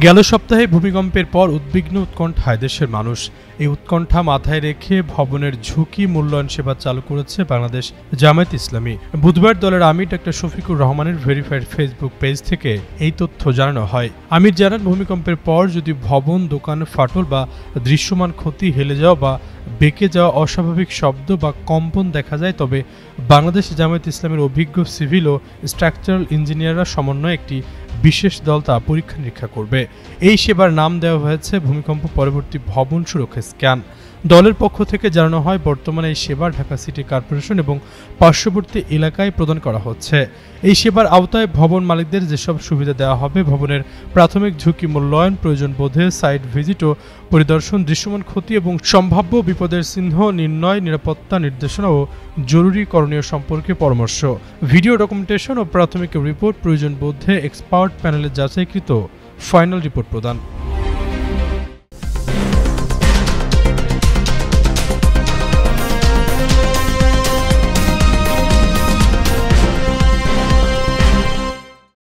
গেল সপ্তাহে ভূমিকম্পের পর উদ্বিগ্ন উৎকণ্ঠায় দেশের মানুষ। এই উৎকণ্ঠা মাথায় রেখে ভবনের ঝুঁকি মূল্যায়ন সেবা চালু করেছে বাংলাদেশ জামায়াত ইসলামী। বুধবার দলের আমির ডক্টর শফিকুর রহমানের ভেরিফাইড ফেসবুক পেজ থেকে এই তথ্য জানানো হয়। আমির জানান, ভূমিকম্পের পর যদি ভবন, দোকান, ফাটল বা দৃশ্যমান ক্ষতি, হেলে যাওয়া বা বেঁকে যাওয়া, অস্বাভাবিক শব্দ বা কম্পন দেখা যায়, তবে বাংলাদেশ জামায়াত ইসলামের অভিজ্ঞ সিভিল ও স্ট্রাকচারাল ইঞ্জিনিয়াররা সমন্বয়ে একটি বিশেষ দল তা পরীক্ষা নিরীক্ষা করবে। এই সেবার নাম দেওয়া হয়েছে ভূমিকম্প পরবর্তী ভবন সুরক্ষা স্ক্যান। দলের পক্ষ থেকে জানানো হয়, বর্তমানে এই সেবা ঢাকা সিটি কর্পোরেশন এবং পার্শ্ববর্তী এলাকায় প্রদান করা হচ্ছে। এই সেবার আওতায় ভবন মালিকদের যেসব সুবিধা দেওয়া হবে: ভবনের প্রাথমিক ঝুঁকি মূল্যায়ন, প্রয়োজন বোধে সাইট ভিজিট ও পরিদর্শন, দৃশ্যমান ক্ষতি এবং সম্ভাব্য বিপদের চিহ্ন নির্ণয়, নিরাপত্তা নির্দেশনা ও জরুরি করণীয় সম্পর্কে পরামর্শ, ভিডিও ডকুমেন্টেশন ও প্রাথমিক রিপোর্ট, প্রয়োজন বোধে এক্সপার্ট প্যানেলের যাচাইকৃত ফাইনাল রিপোর্ট প্রদান।